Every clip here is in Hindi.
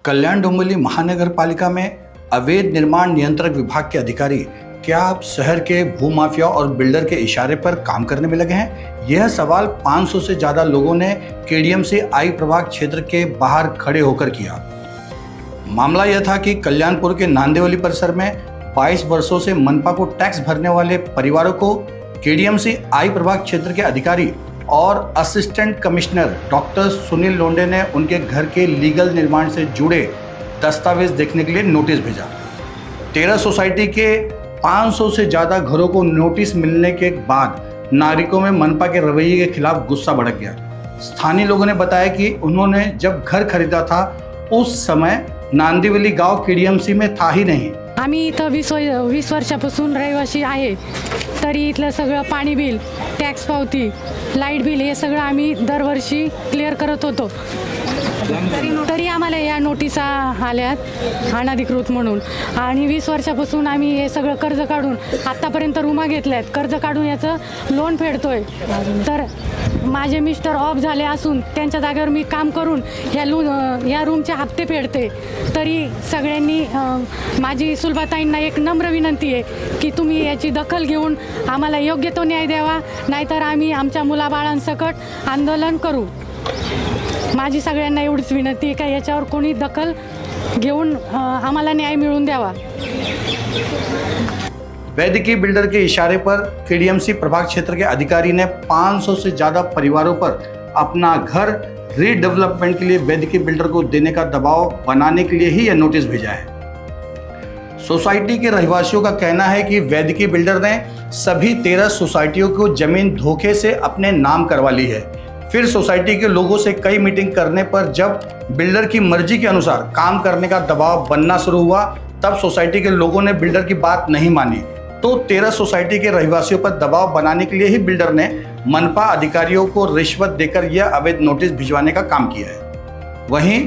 कल्याण डोंबिवली महानगर पालिका में अवैध निर्माण नियंत्रक विभाग के अधिकारी क्या आप शहर के भूमाफिया और बिल्डर के इशारे पर काम करने में लगे हैं? यह सवाल 500 से ज़्यादा लोगों ने केडीएमसी आई प्रभाग क्षेत्र के बाहर खड़े होकर किया। मामला यह था कि कल्याणपुर के नांदेवली परिसर में 22 वर्षों से मनपा को टैक्स भरने वाले परिवारों को केडीएमसी आई प्रभाग क्षेत्र के अधिकारी और असिस्टेंट कमिश्नर डॉक्टर सुनील लोंडे ने उनके घर के लीगल निर्माण से जुड़े दस्तावेज देखने के लिए नोटिस भेजा। 13 सोसाइटी के 500 से ज़्यादा घरों को नोटिस मिलने के बाद नागरिकों में मनपा के रवैये के खिलाफ गुस्सा भड़क गया। स्थानीय लोगों ने बताया कि उन्होंने जब घर खरीदा था उस समय नांदिवली गांव केडीएमसी में था ही नहीं। आम्ही इथं 20 वर्षापासून रहिवासी आहे, तरी इथलं सगळं पाणी बिल, टॅक्स पावती, लाईट बिल हे सगळं आम्ही दरवर्षी क्लिअर करत होतो। तरी आम्हाला या नोटिसा आल्यात अनधिकृत म्हणून, आणि 20 वर्षापासून आम्ही हे सगळं कर्ज काढून आत्तापर्यंत रूमा घेतल्यात, कर्ज काढून याचं लोन फेडतोय। तर माझे मिस्टर ऑफ झाले असून त्यांच्या जागेवर मी काम करून या रूमचे हप्ते फेडते। तरी सगळ्यांनी माझी सुलभाताईंना एक नम्र विनंती आहे की तुम्ही याची दखल घेऊन आम्हाला योग्य तो न्याय द्यावा, नाहीतर आम्ही आमच्या मुलाबाळांसकट आंदोलन करू। माझी सगळ्यांना एवढीच विनंती आहे का याच्यावर कोणी दखल घेऊन आम्हाला न्याय मिळवून द्यावा। वैद्यकीय बिल्डर के इशारे पर केडीएमसी प्रभाग क्षेत्र के अधिकारी ने 500 से ज़्यादा परिवारों पर अपना घर रीडेवलपमेंट के लिए वैद्यकीय बिल्डर को देने का दबाव बनाने के लिए ही यह नोटिस भेजा है। सोसाइटी के रहवासियों का कहना है कि वैद्यकीय बिल्डर ने सभी 13 सोसाइटियों को जमीन धोखे से अपने नाम करवा ली है। फिर सोसाइटी के लोगों से कई मीटिंग करने पर जब बिल्डर की मर्जी के अनुसार काम करने का दबाव बनना शुरू हुआ, तब सोसाइटी के लोगों ने बिल्डर की बात नहीं मानी, तो 13 सोसाइटी के रहवासियों पर दबाव बनाने के लिए ही बिल्डर ने मनपा अधिकारियों को रिश्वत देकर यह अवैध नोटिस भिजवाने का काम किया है। वहीं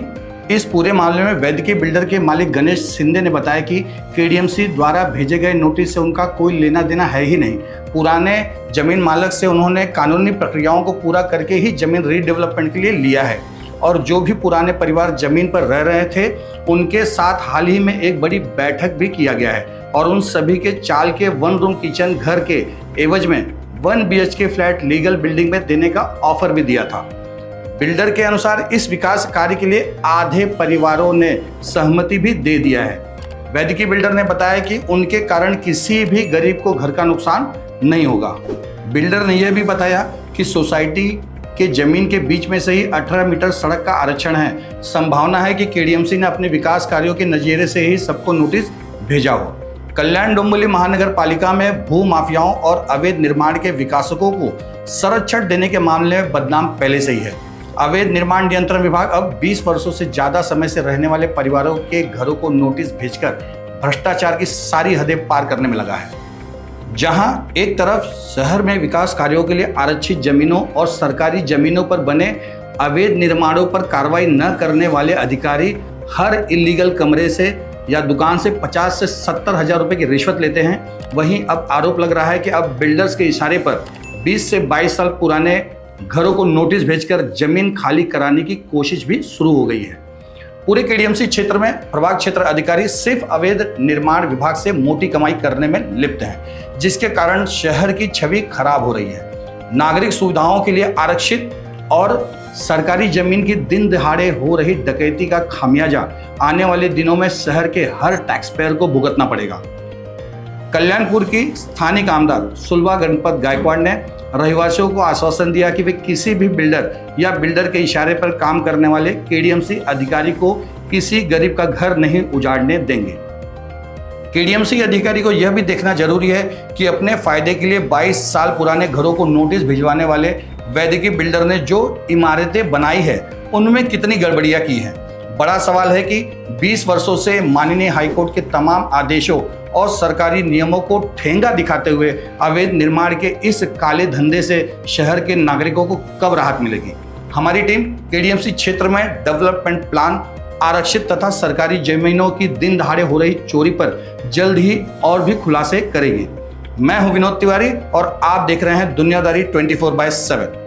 इस पूरे मामले में वैद्यकीय बिल्डर के मालिक गणेश शिंदे ने बताया कि केडीएमसी द्वारा भेजे गए नोटिस से उनका कोई लेना देना है ही नहीं। पुराने जमीन मालिक से उन्होंने कानूनी प्रक्रियाओं को पूरा करके ही जमीन रीडेवलपमेंट के लिए लिया है, और जो भी पुराने परिवार जमीन पर रह रहे थे उनके साथ हाल ही में एक बड़ी बैठक भी किया गया है, और उन सभी के चाल के 1 रूम किचन घर के एवज में 1 BHK फ्लैट लीगल बिल्डिंग में देने का ऑफर भी दिया था। बिल्डर के अनुसार इस विकास कार्य के लिए आधे परिवारों ने सहमति भी दे दिया है। वैद्यकीय बिल्डर ने बताया कि उनके कारण किसी भी गरीब को घर का नुकसान नहीं होगा। बिल्डर ने यह भी बताया कि सोसाइटी के जमीन के बीच में से ही 18 मीटर सड़क का आरक्षण है। संभावना है कि केडीएमसी ने अपने विकास कार्यों के नज़रिए से ही सबको नोटिस भेजा हो। कल्याण डोंबिवली महानगर पालिका में भू माफियाओं और अवैध निर्माण के विकासकों को संरक्षण देने के मामले में बदनाम पहले से ही है। अवैध निर्माण नियंत्रण विभाग अब 20 वर्षों से ज़्यादा समय से रहने वाले परिवारों के घरों को नोटिस भेजकर भ्रष्टाचार की सारी हदें पार करने में लगा है। जहां एक तरफ शहर में विकास कार्यों के लिए आरक्षित जमीनों और सरकारी जमीनों पर बने अवैध निर्माणों पर कार्रवाई न करने वाले अधिकारी हर इलीगल कमरे से या दुकान से 50 से 70 हज़ार रुपये की रिश्वत लेते हैं, वहीं अब आरोप लग रहा है कि अब बिल्डर्स के इशारे पर 20 से 22 साल पुराने घरों को नोटिस भेजकर जमीन खाली कराने की कोशिश भी शुरू हो गई है। पूरे केडीएमसी क्षेत्र में प्रभाग क्षेत्र अधिकारी सिर्फ अवैध निर्माण विभाग से मोटी कमाई करने में लिप्त हैं, जिसके कारण शहर की छवि खराब हो रही है। नागरिक सुविधाओं के लिए आरक्षित और सरकारी जमीन की दिन दिहाड़े हो रही डकैती का खामियाजा आने वाले दिनों में शहर के हर टैक्स पेयर को भुगतना पड़ेगा। कल्याणपुर की स्थानिक आमदार सुलभा गणपत गायकवाड़ ने रहवासियों को आश्वासन दिया कि वे किसी भी बिल्डर या बिल्डर के इशारे पर काम करने वाले केडीएमसी अधिकारी को किसी गरीब का घर नहीं उजाड़ने देंगे। केडीएमसी अधिकारी को यह भी देखना जरूरी है कि अपने फायदे के लिए 22 साल पुराने घरों को नोटिस भिजवाने वाले वैद्यकीय बिल्डर ने जो इमारतें बनाई है उनमें कितनी गड़बड़ियां की हैं। बड़ा सवाल है कि 20 वर्षों से माननीय हाईकोर्ट के तमाम आदेशों और सरकारी नियमों को ठेंगा दिखाते हुए अवैध निर्माण के इस काले धंधे से शहर के नागरिकों को कब राहत मिलेगी। हमारी टीम केडीएमसी क्षेत्र में डेवलपमेंट प्लान, आरक्षित तथा सरकारी जमीनों की दिन दहाड़े हो रही चोरी पर जल्द ही और भी खुलासे करेगी। मैं हूं विनोद तिवारी और आप देख रहे हैं दुनियादारी 24/7।